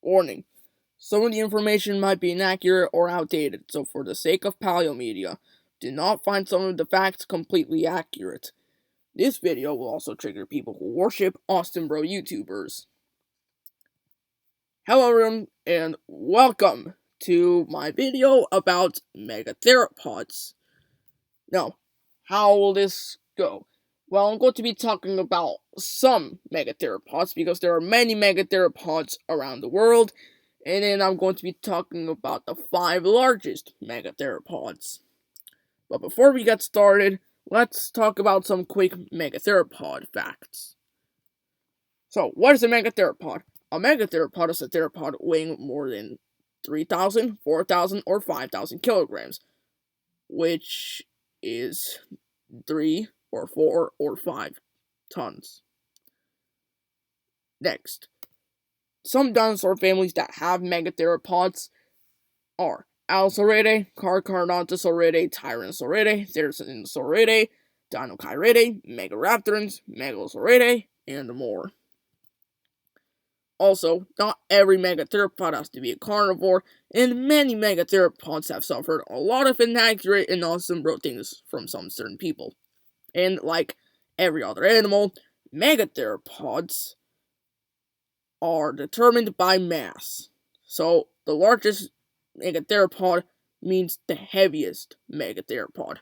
Warning: some of the information might be inaccurate or outdated, so for the sake of paleomedia, do not find some of the facts completely accurate. This video will also trigger people who worship Austin Bro YouTubers. Hello everyone, and welcome to my video about megatheropods. Now, how will this go? Well, I'm going to be talking about some megatheropods, because there are many megatheropods around the world, and then I'm going to be talking about the 5 largest megatheropods. But before we get started, let's talk about some quick megatheropod facts. So, what is a megatheropod? A megatheropod is a theropod weighing more than 3,000, 4,000, or 5,000 kilograms, which is 3 or 4 or 5 tons. Next, some dinosaur families that have megatheropods are Allosauridae, Carcharodontosaurus, Tyrannosaurus, Therizinosaurus, Deinocheirus, Megaraptorans, Megalosauridae, and more. Also, not every megatheropod has to be a carnivore, and many megatheropods have suffered a lot of inaccurate and awesome things from some certain people. And like every other animal, megatheropods are determined by mass. So, the largest megatheropod means the heaviest megatheropod.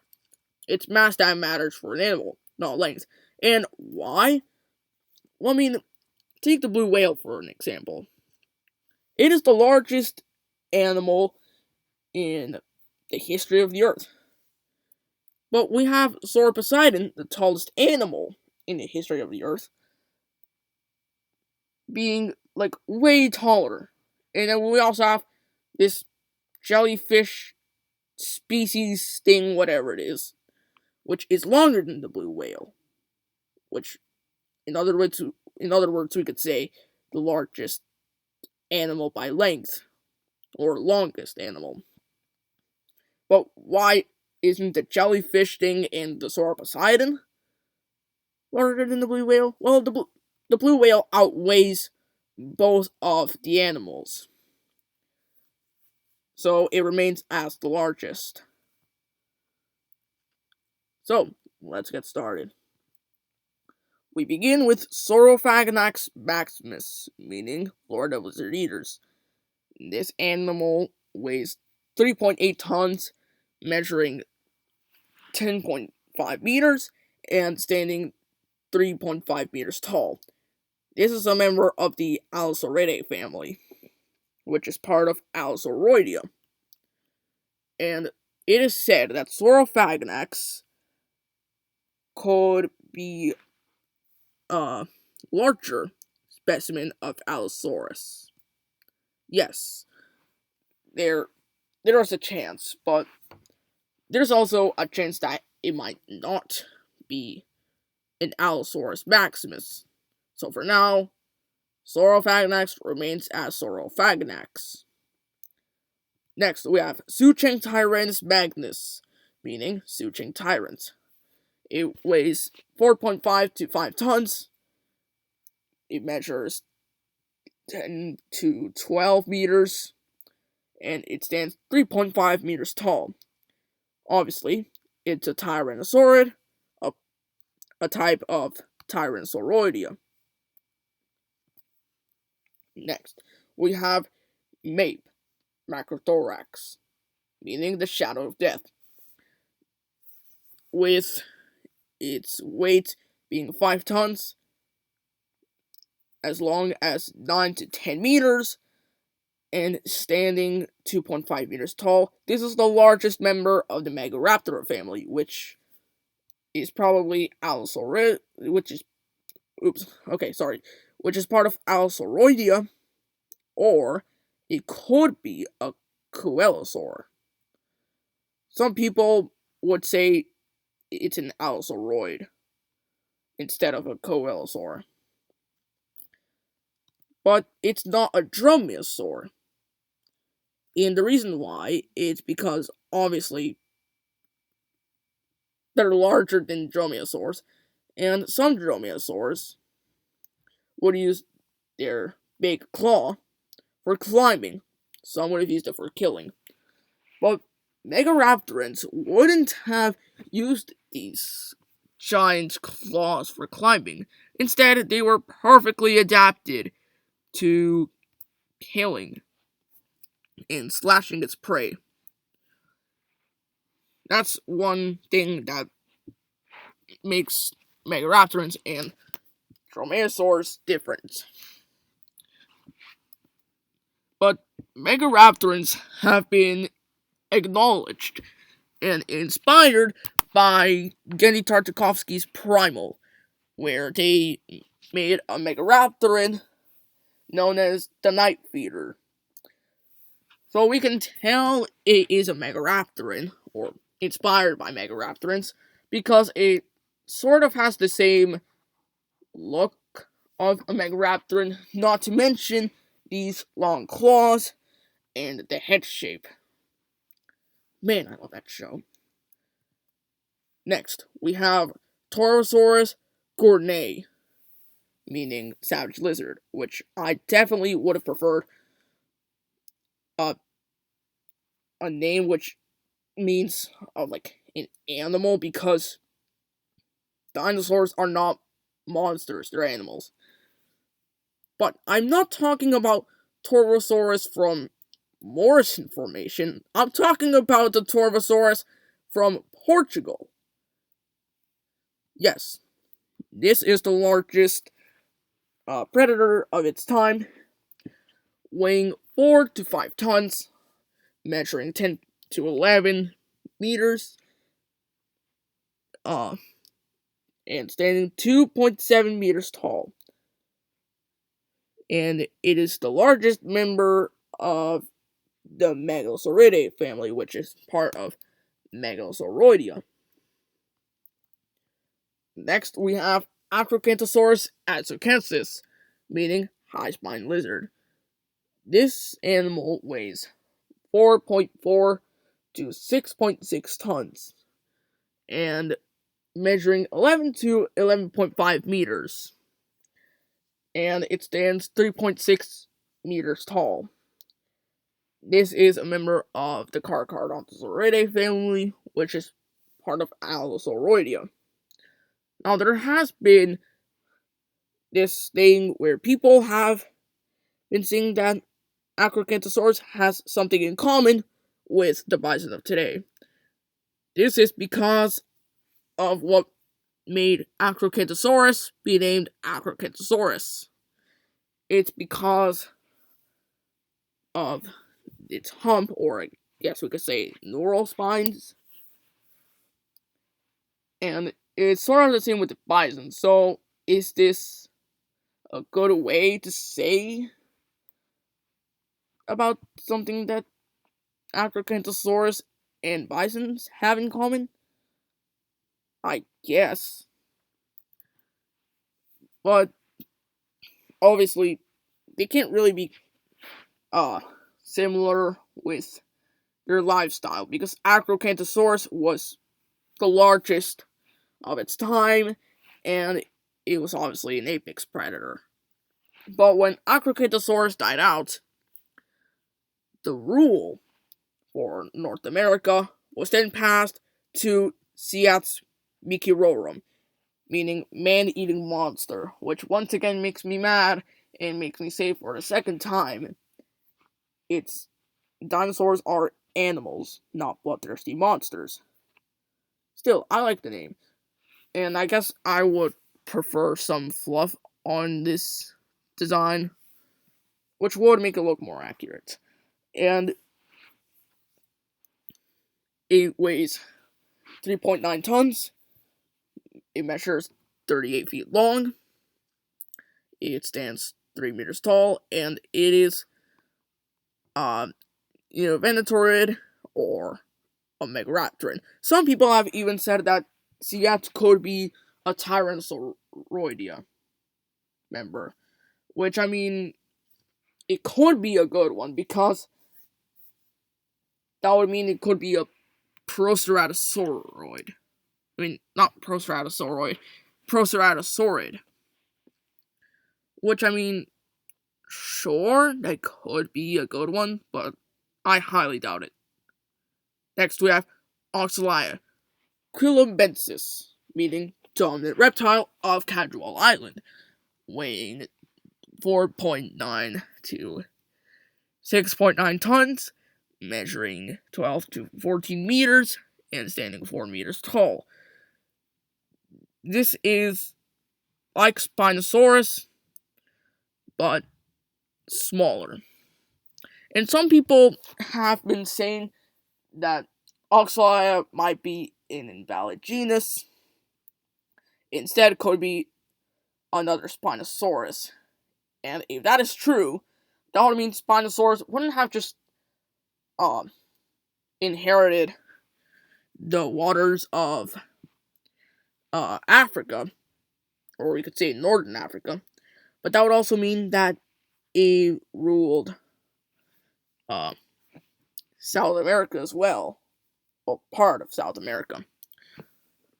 It's mass that matters for an animal, not length. And why? Well, take the blue whale for an example. It is the largest animal in the history of the Earth. But we have Saurophaganax, the tallest animal in the history of the Earth, being way taller. And then we also have this jellyfish species thing, whatever it is, which is longer than the blue whale. Which, in other words, we could say the largest animal by length, or longest animal. But why isn't the jellyfish thing and the Saurophaganax larger than the blue whale? Well, the blue whale outweighs both of the animals, so it remains as the largest. So, let's get started. We begin with Saurophaganax maximus, meaning Lord of Lizard Eaters. This animal weighs 3.8 tons, measuring 10.5 meters, and standing 3.5 meters tall. This is a member of the Allosauridae family, which is part of Allosauroidea. And it is said that Saurophaganax could be a larger specimen of Allosaurus. Yes, there is a chance, but there's also a chance that it might not be an Allosaurus maximus. So for now, Saurophaganax remains as Saurophaganax. Next, we have Zhuchengtyrannus magnus, meaning Zhuchengtyrant. It weighs 4.5 to 5 tons. It measures 10 to 12 meters, and it stands 3.5 meters tall. Obviously, it's a tyrannosaurid, a type of Tyrannosauroidea. Next, we have Maip, Megatheropods, meaning the shadow of death, with its weight being 5 tons, as long as 9 to 10 meters, and standing 2.5 meters tall. This is the largest member of the Megatheropod family, which is probably Allosauroid, which is part of Allosauroidea, or it could be a coelosaur. Some people would say it's an allosauroid instead of a coelosaur. But it's not a dromaeosaur. And the reason why is because, obviously, they're larger than dromaeosaurs, and some dromaeosaurs would use their big claw for climbing. Some would have used it for killing. But Megaraptorans wouldn't have used these giant claws for climbing. Instead, they were perfectly adapted to killing and slashing its prey. That's one thing that makes Megaraptorans and Dromaeosaurs different. But Megaraptorans have been acknowledged and inspired by Genny Tartakovsky's Primal, where they made a Megaraptoran known as the Night Feeder. So we can tell it is a Megaraptoran, or inspired by Megaraptorans, because it sort of has the same look of a Megaraptoran, not to mention these long claws and the head shape. Man, I love that show. Next, we have Torvosaurus gournay, meaning savage lizard, which I definitely would have preferred a name which means like an animal, because dinosaurs are not monsters, they're animals. But I'm not talking about Torvosaurus from Morrison Formation. I'm talking about the Torvosaurus from Portugal. Yes, this is the largest predator of its time, weighing 4 to 5 tons, measuring 10 to 11 meters, and standing 2.7 meters tall. And it is the largest member of the Megalosauridae family, which is part of Megalosauroidea. Next, we have Acrocanthosaurus atsukensis, meaning high-spined lizard. This animal weighs 4.4 to 6.6 tons, and measuring 11 to 11.5 meters, and it stands 3.6 meters tall. This is a member of the Carcharodontosaurus family, which is part of Allosauridae. Now, there has been this thing where people have been saying that Acrocanthosaurus has something in common with the bison of today. This is because of what made Acrocanthosaurus be named Acrocanthosaurus. It's because of its hump, or I guess we could say neural spines. And it's sort of the same with the bison. So, is this a good way to say about something that Acrocanthosaurus and bisons have in common? I guess. But obviously, they can't really be similar with their lifestyle, because Acrocanthosaurus was the largest of its time, and it was obviously an apex predator. But when Acrocanthosaurus died out, the rule for North America was then passed to Siats Mikirorum, meaning man-eating monster, which once again makes me mad and makes me say for the second time, dinosaurs are animals, not bloodthirsty monsters. Still, I like the name, and I guess I would prefer some fluff on this design, which would make it look more accurate. And it weighs 3.9 tons, it measures 38 feet long, it stands 3 meters tall, and it is Venatorid or a Megaraptoran. Some people have even said that Siats could be a Tyrannosaurus member, which, I mean, it could be a good one, because that would mean it could be a Proceratosauroid. I mean, not Proceratosauroid, Proceratosaurid. Which, I mean, sure, that could be a good one, but I highly doubt it. Next we have Oxalaia quilobensis, meaning dominant reptile of Cadwell Island, weighing 4.9 to 6.9 tons, measuring 12 to 14 meters, and standing 4 meters tall. This is like Spinosaurus, but smaller. And some people have been saying that Oxalaia might be an invalid genus. Instead, it could be another Spinosaurus. And if that is true, that would mean Spinosaurus wouldn't have just inherited the waters of Africa, or we could say Northern Africa, but that would also mean that it ruled South America as well, or part of South America.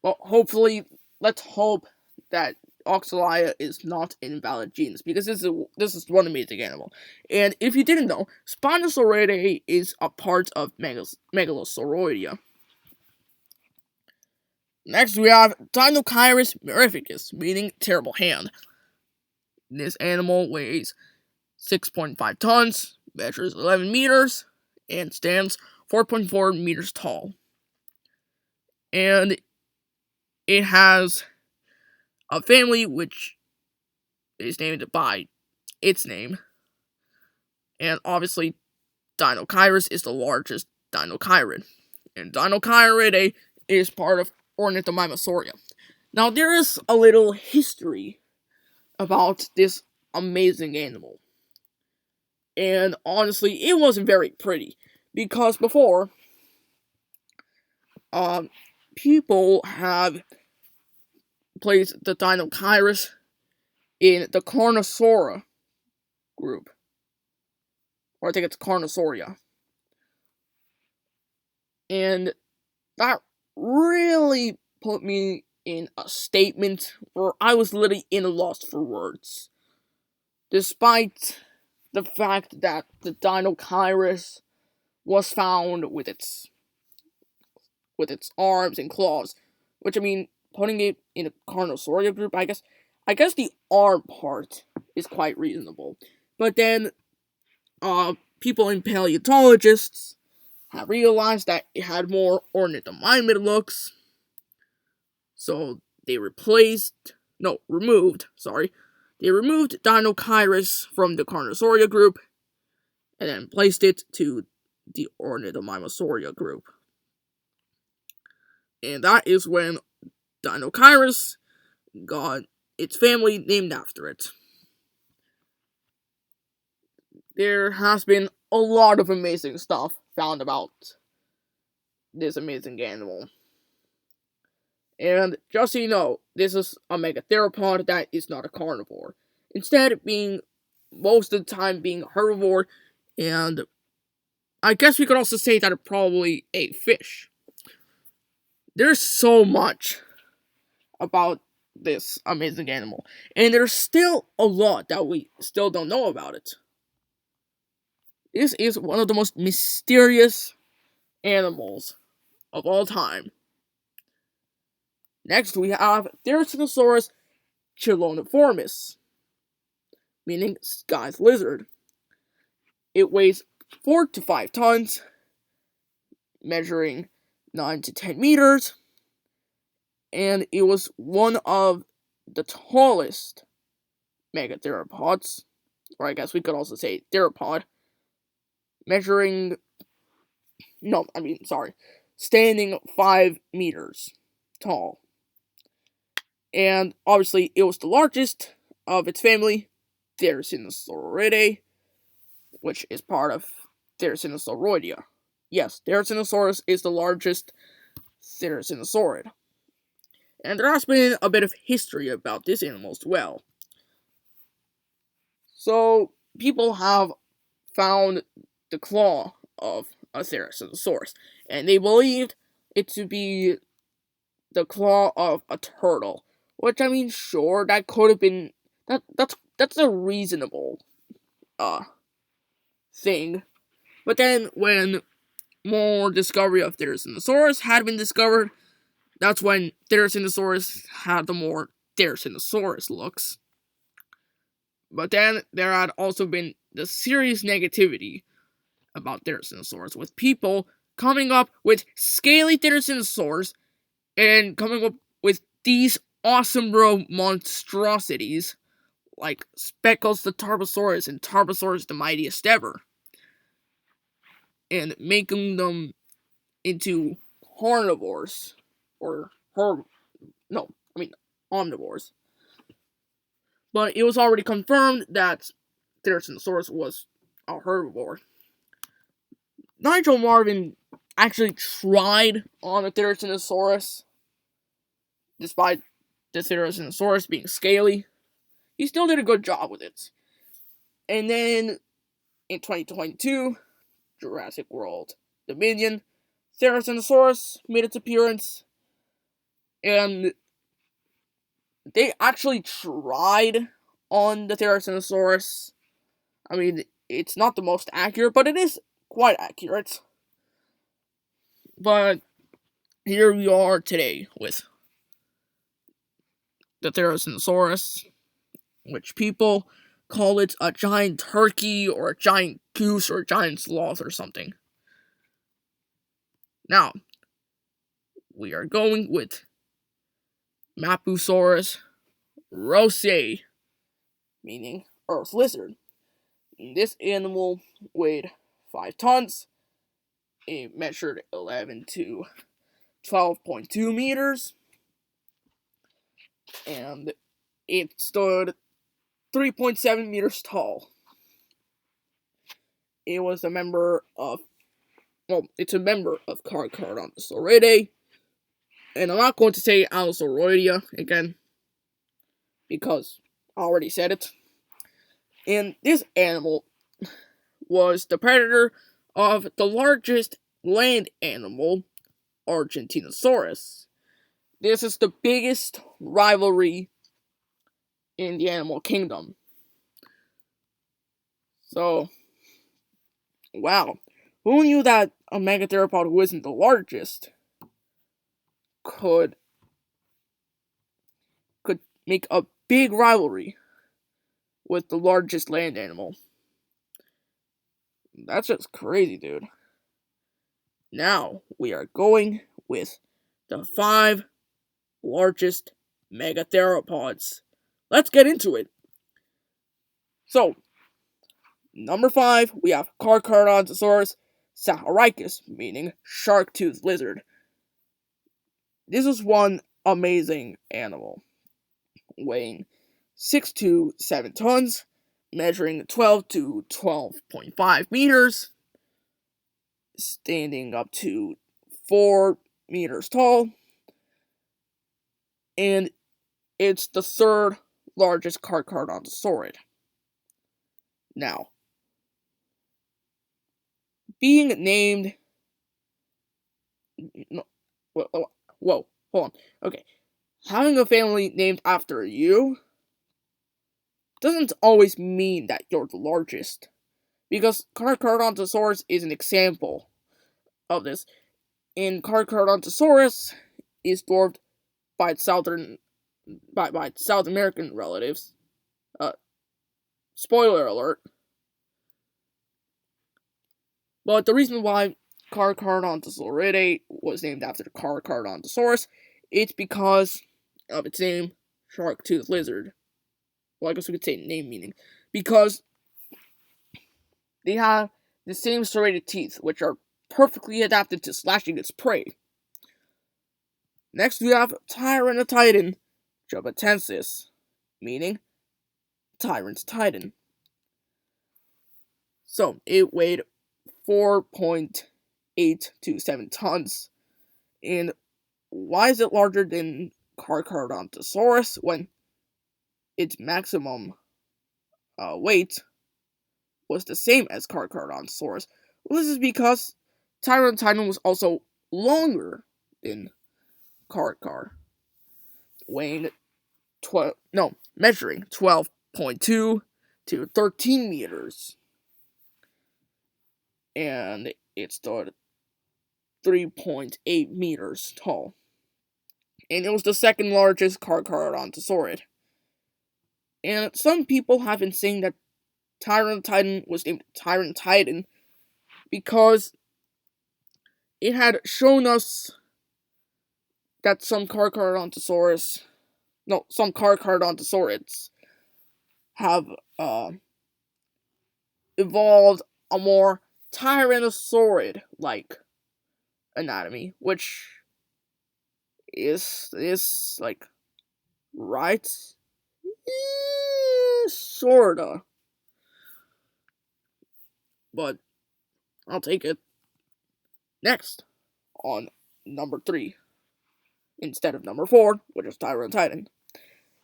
Well, hopefully, let's hope that Oxalaia is not an invalid genus, because this is one amazing animal. And if you didn't know, Spinosauridae is a part of Megalosauroidea. Next we have Deinocheirus mirificus, meaning terrible hand. This animal weighs 6.5 tons, measures 11 meters, and stands 4.4 meters tall. And it has a family which is named by its name. And obviously, Deinocheirus is the largest Deinocheirid. And Deinocheiridae is part of Ornithomimosauria. Now, there is a little history about this amazing animal. And honestly, it wasn't very pretty. Because before, people have placed the Deinocheirus in the Carnosaura group. Or I think it's Carnosauria. And that really put me in a statement where I was literally in a loss for words. Despite the fact that the Deinocheirus was found with its arms and claws, which I mean, putting it in a Carnosauria group, I guess the arm part is quite reasonable. But then, people in paleontologists have realized that it had more ornithomimid looks, so they removed Deinocheirus from the Carnosauria group, and then placed it to the Ornithomimosauria group. And that is when Deinocheirus got its family named after it. There has been a lot of amazing stuff found about this amazing animal. And just so you know, this is a megatheropod that is not a carnivore. Instead, most of the time being a herbivore, and I guess we could also say that it probably ate fish. There's so much about this amazing animal, and there's still a lot that we still don't know about it. This is one of the most mysterious animals of all time. Next, we have Therizinosaurus cheiloniformis, meaning sky's lizard. It weighs 4 to 5 tons, measuring 9 to 10 meters, and it was one of the tallest megatheropods, or I guess we could also say theropod, standing 5 meters tall. And obviously, it was the largest of its family, Therizinosauridae, which is part of Therizinosauridea. Yes, Therizinosaurus is the largest Therizinosauride. And there has been a bit of history about this animal as well. So, people have found the claw of a Therizinosaurus, and they believed it to be the claw of a turtle. Which, I mean, sure, that could have been... That's a reasonable thing. But then when more discovery of Therizinosaurus had been discovered, that's when Therizinosaurus had the more Therizinosaurus looks. But then there had also been the serious negativity about Therizinosaurus, with people coming up with scaly Therizinosaurs and coming up with these awesome bro monstrosities like Speckles the Torvosaurus and Torvosaurus the mightiest ever, and making them into carnivores or omnivores. But it was already confirmed that Therizinosaurus was a herbivore. Nigel Marvin actually tried on a Therizinosaurus, despite the Therizinosaurus being scaly. He still did a good job with it. And then, in 2022, Jurassic World Dominion, Therizinosaurus made its appearance, and they actually tried on the Therizinosaurus. I mean, it's not the most accurate, but it is quite accurate. But here we are today with the Therizinosaurus, which people call it a giant turkey or a giant goose or a giant sloth or something. Now, we are going with Mapusaurus rosae, meaning earth lizard. This animal weighed 5 tons. It measured 11 to 12.2 meters. And it stood 3.7 meters tall. It was a member of, it's a member of Carcharodontosaurus. And I'm not going to say Allosauridia again, because I already said it. And this animal was the predator of the largest land animal, Argentinosaurus. This is the biggest rivalry in the animal kingdom. So, wow. Who knew that a megatheropod who isn't the largest could make a big rivalry with the largest land animal? That's just crazy, dude. Now, we are going with the 5 largest megatheropods. Let's get into it. So, number 5, we have Carcharodontosaurus saharicus, meaning shark-toothed lizard. This is one amazing animal, weighing 6 to 7 tons, measuring 12 to 12.5 meters, standing up to 4 meters tall, and it's the 3rd largest Carcharodontosaurid. Now, being named... Whoa, hold on. Okay. Having a family named after you doesn't always mean that you're the largest, because Carcharodontosaurus is an example of this. And Carcharodontosaurus is dwarfed by its South American relatives. Spoiler alert. But the reason why Carcharodontosauridae was named after Carcharodontosaurus, it's because of its name, shark-toothed lizard. Well, I guess we could say name meaning. Because they have the same serrated teeth, which are perfectly adapted to slashing its prey. Next we have Tyrannotitan jubatensis, meaning Tyrant's Titan. So, it weighed 4.8 to 7 tons. And why is it larger than Carcharodontosaurus when its maximum weight was the same as Carcharodontosaurus? Well, this is because Tyrannotitan was also longer than Carchar, measuring 12.2 to 13 meters. And it's the 3.8 meters tall. And it was the second largest Carcharodontosaurus. And some people have been saying that Tyrannotitan was named Tyrannotitan because it had shown us that some Carcharodontosaurus have evolved a more Tyrannosaurid-like anatomy, which is like right, sorta, but I'll take it. Next, on number 3, instead of number 4, which is Tyrannotitan,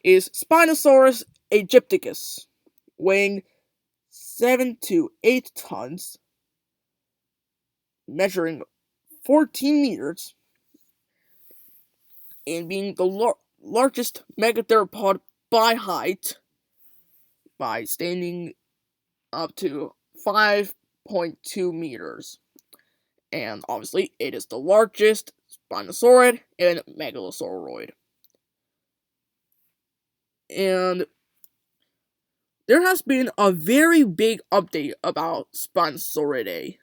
is Spinosaurus aegypticus, weighing 7 to 8 tons, measuring 14 meters, and being the largest megatheropod by height, by standing up to 5.2 meters. And obviously, it is the largest Spinosaurid and Megalosauroid. And there has been a very big update about Spinosauridae,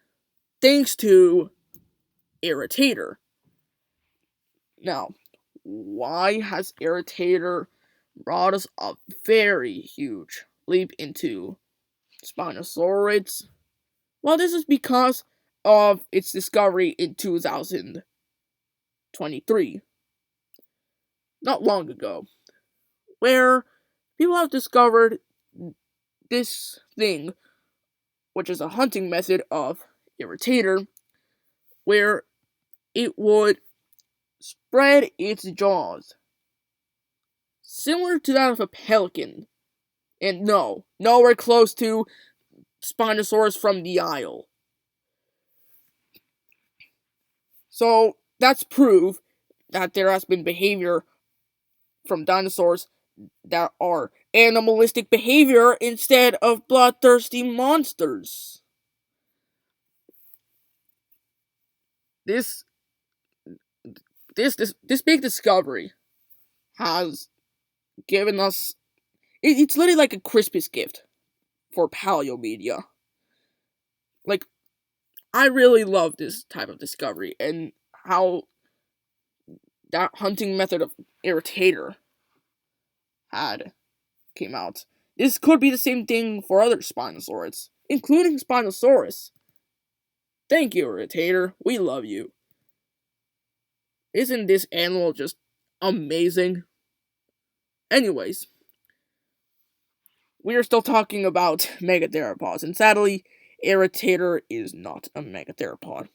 thanks to Irritator. Now, why has Irritator brought us a very huge leap into Spinosaurids? Well, this is because of its discovery in 2023, not long ago, where people have discovered this thing, which is a hunting method of Irritator, where it would spread its jaws, similar to that of a pelican, and nowhere close to Spinosaurus from the Isle. So, that's proof that there has been behavior from dinosaurs that are animalistic behavior instead of bloodthirsty monsters. This big discovery has given us... It's literally like a Christmas gift for paleomedia. Like, I really love this type of discovery, and how that hunting method of Irritator came out. This could be the same thing for other Spinosaurids, including Spinosaurus. Thank you, Irritator. We love you. Isn't this animal just amazing? Anyways, we are still talking about megatheropods, and sadly, Irritator is not a megatheropod.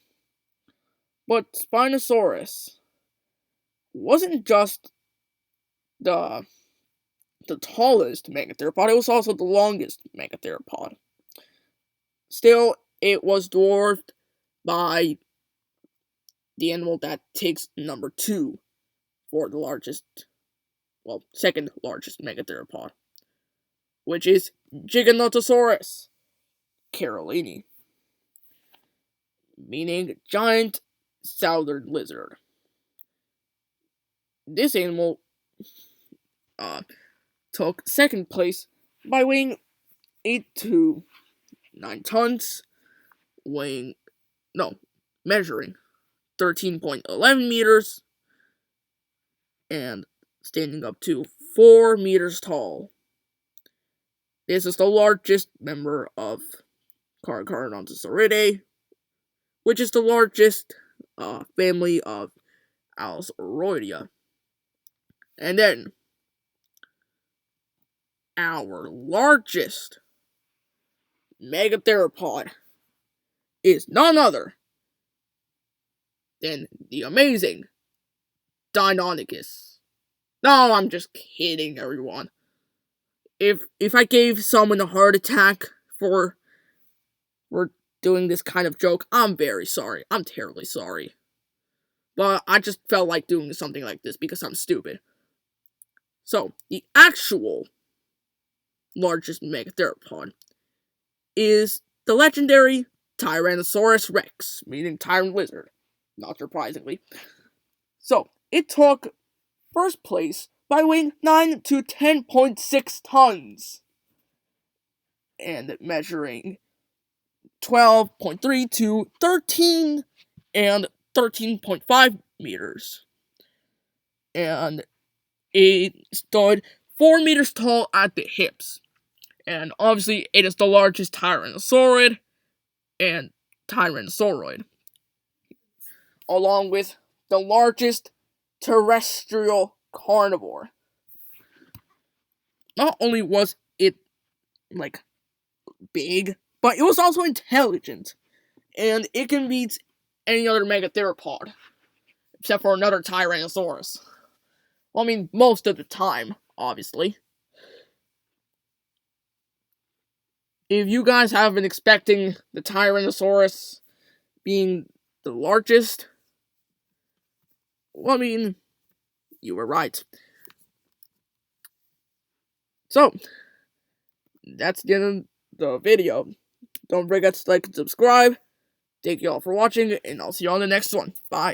But Spinosaurus wasn't just the tallest megatheropod, it was also the longest megatheropod. Still, it was dwarfed by the animal that takes number 2 for the second largest megatheropod, which is Giganotosaurus carolini, meaning giant southern lizard. This animal took second place by weighing 8 to 9 tons, measuring 13.11 meters, and standing up to 4 meters tall. This is the largest member of Carcharodontosauridae, which is the largest family of Alsauroidea. And then, our largest megatheropod is none other than the amazing Deinocheirus. No, I'm just kidding, everyone. If I gave someone a heart attack for doing this kind of joke, I'm very sorry. I'm terribly sorry. But I just felt like doing something like this because I'm stupid. So, the actual largest megatheropod is the legendary Tyrannosaurus rex, meaning tyrant lizard, not surprisingly. So, it took first place by weighing 9 to 10.6 tons and measuring 12.3 to 13 and 13.5 meters. And it stood 4 meters tall at the hips. And obviously, it is the largest tyrannosaurid and tyrannosauroid, along with the largest terrestrial carnivore. Not only was it, big, but it was also intelligent, and it can beat any other megatheropod, except for another Tyrannosaurus. Well, I mean, most of the time, obviously. If you guys have been expecting the Tyrannosaurus being the largest, well, I mean, you were right. So, that's the end of the video. Don't forget to like and subscribe. Thank you all for watching, and I'll see you on the next one. Bye.